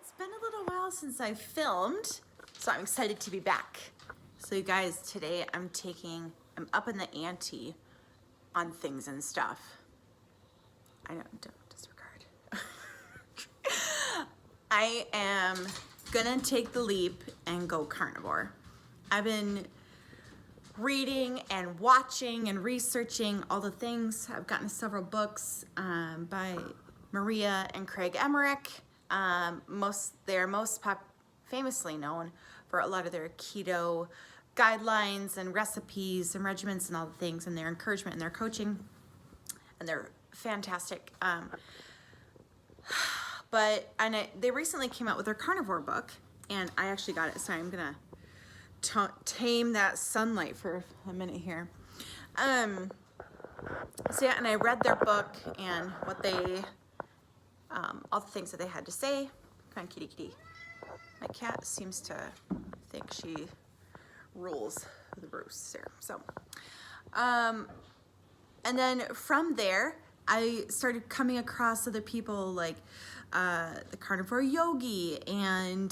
It's been a little while since I filmed, so I'm excited to be back. So you guys, today I'm upping the ante on things and stuff. I know, don't disregard. I am gonna take the leap and go carnivore. I've been reading and watching and researching all the things. I've gotten several books by Maria and Craig Emmerich. They're most famously known for a lot of their keto guidelines and recipes and regimens and all the things, and their encouragement and their coaching, and they're fantastic. They recently came out with their carnivore book, and I actually got it, so I'm gonna tame that sunlight for a minute here. So yeah, and I read their book and what they, all the things that they had to say. Come on, kitty, kitty. My cat seems to think she rules the roost here. So, and then from there, I started coming across other people like the Carnivore Yogi and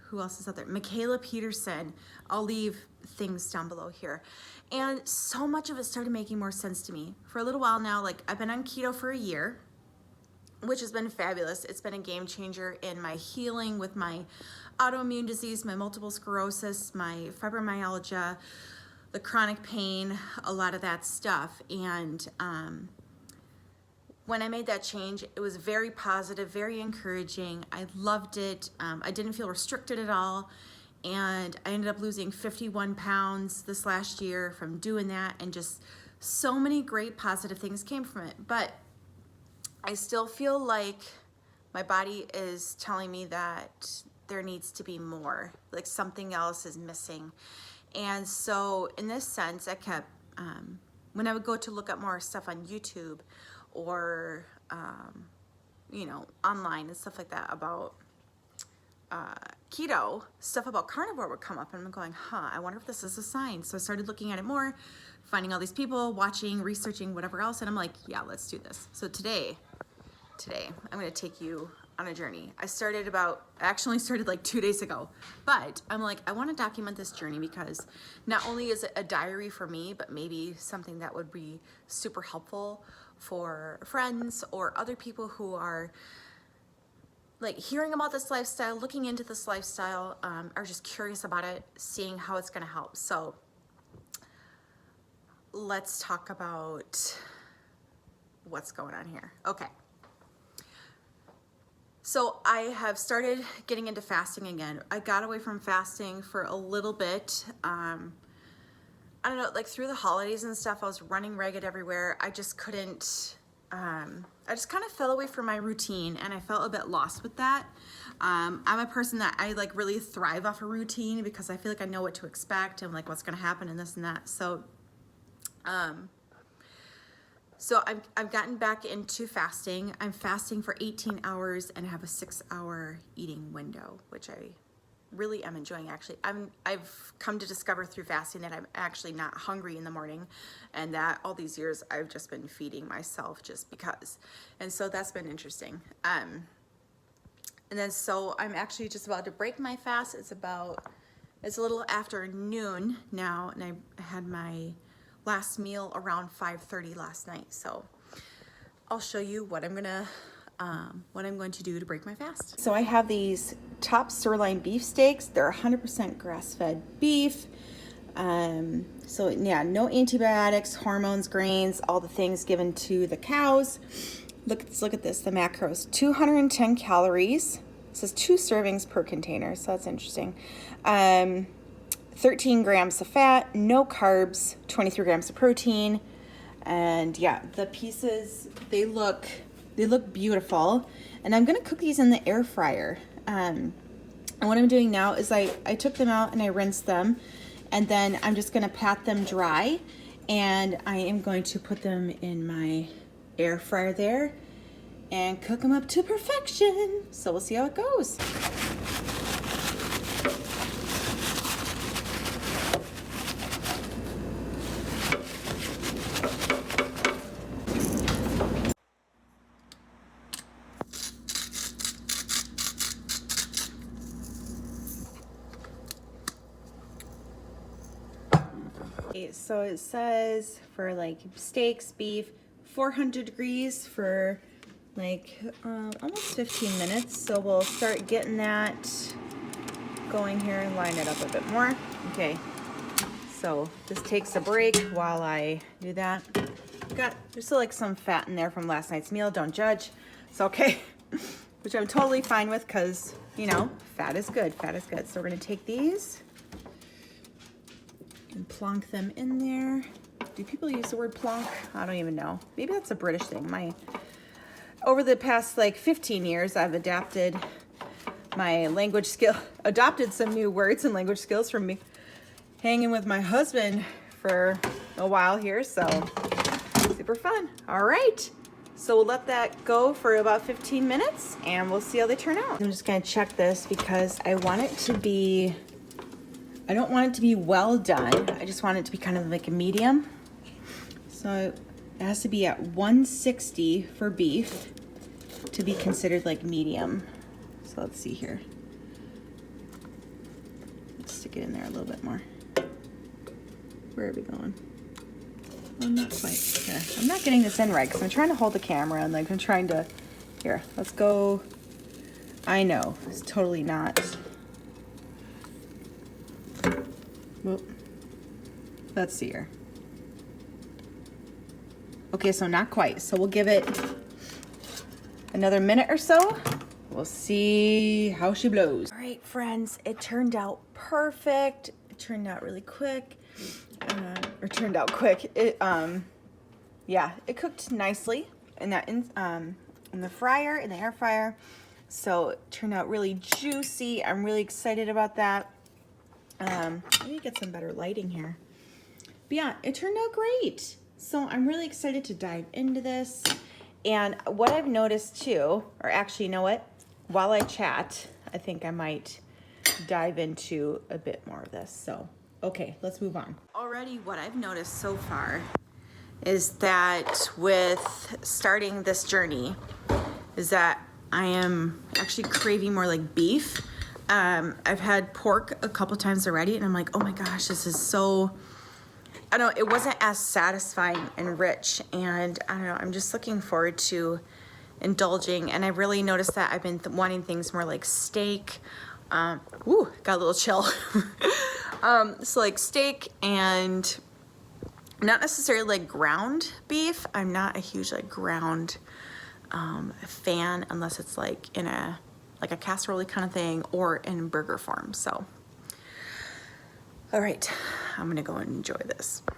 who else is out there? Michaela Peterson. I'll leave things down below here. And so much of it started making more sense to me. For a little while now, like I've been on keto for a year, which has been fabulous. It's been a game changer in my healing with my autoimmune disease, my multiple sclerosis, my fibromyalgia, the chronic pain, a lot of that stuff. And when I made that change, it was very positive, very encouraging. I loved it. I didn't feel restricted at all. And I ended up losing 51 pounds this last year from doing that. And just so many great positive things came from it. But I still feel like my body is telling me that there needs to be more, like something else is missing. And so in this sense, I kept, when I would go to look up more stuff on YouTube or, online and stuff like that about keto, stuff about carnivore would come up, and I'm going, I wonder if this is a sign. So I started looking at it more, finding all these people, watching, researching, whatever else, and I'm like, yeah, let's do this. So today, I'm gonna take you on a journey. I actually started like 2 days ago, but I'm like, I wanna document this journey because not only is it a diary for me, but maybe something that would be super helpful for friends or other people who are like hearing about this lifestyle, looking into this lifestyle, are just curious about it, seeing how it's gonna help. So let's talk about what's going on here. Okay. So I have started getting into fasting again. I got away from fasting for a little bit. I don't know, like through the holidays and stuff, I was running ragged everywhere. I just couldn't, I just kind of fell away from my routine, and I felt a bit lost with that. I'm a person that I like really thrive off a routine because I feel like I know what to expect and like what's gonna happen and this and that. So I've gotten back into fasting. I'm fasting for 18 hours and have a 6-hour eating window, which I really am enjoying actually. I've come to discover through fasting that I'm actually not hungry in the morning, and that all these years I've just been feeding myself just because. And so that's been interesting. And then so I'm actually just about to break my fast. It's a little after noon now, and I had my last meal around 5:30 last night. So I'll show you what I'm going to do to break my fast. So I have these top sirloin beef steaks. They're 100% grass-fed beef. So yeah, no antibiotics, hormones, grains, all the things given to the cows. Let's look at this, the macros. 210 calories. It says 2 servings per container, so that's interesting. 13 grams of fat, no carbs, 23 grams of protein. And yeah, the pieces, they look beautiful. And I'm gonna cook these in the air fryer. And what I'm doing now is I took them out and I rinsed them, and then I'm just gonna pat them dry, and I am going to put them in my air fryer there and cook them up to perfection. So we'll see how it goes. so it says for like steaks, beef, 400 degrees for like almost 15 minutes. So we'll start getting that going here and line it up a bit more. Okay, so this takes a break while I do that. There's still like some fat in there from last night's meal, don't judge. It's okay, which I'm totally fine with because, you know, fat is good, fat is good. So we're gonna take these and plonk them in there. Do people use the word plonk? I don't even know. Maybe that's a British thing. Over the past like 15 years, I've adapted my language skill, adopted some new words and language skills from me hanging with my husband for a while here, so super fun. All right, so we'll let that go for about 15 minutes and we'll see how they turn out. I'm just gonna check this because I want it to be, I don't want it to be well done. I just want it to be kind of like a medium. So it has to be at 160 for beef to be considered like medium. So let's see here. Let's stick it in there a little bit more. Where are we going? Oh, not quite. Here. I'm not getting this in right because I'm trying to hold the camera and like I'm trying to, here, let's go. I know, it's totally not. Whoop. Let's see here. Okay, so not quite. So we'll give it another minute or so. We'll see how she blows. All right, friends, it turned out perfect. It turned out really quick. Or turned out quick. Yeah, it cooked nicely in the fryer, in the air fryer. So it turned out really juicy. I'm really excited about that. Let me get some better lighting here. But yeah, it turned out great. So I'm really excited to dive into this. And what I've noticed too, or actually, you know what? While I chat, I think I might dive into a bit more of this. So, okay, let's move on. Already what I've noticed so far is that with starting this journey is that I am actually craving more like beef. I've had pork a couple times already and I'm like, oh my gosh, this is so, I don't know, it wasn't as satisfying and rich, and I don't know, I'm just looking forward to indulging, and I really noticed that I've been wanting things more like steak. Ooh, got a little chill. So like steak and not necessarily like ground beef. I'm not a huge like ground fan unless it's like in a casserole kind of thing or in burger form. So, all right, I'm gonna go and enjoy this.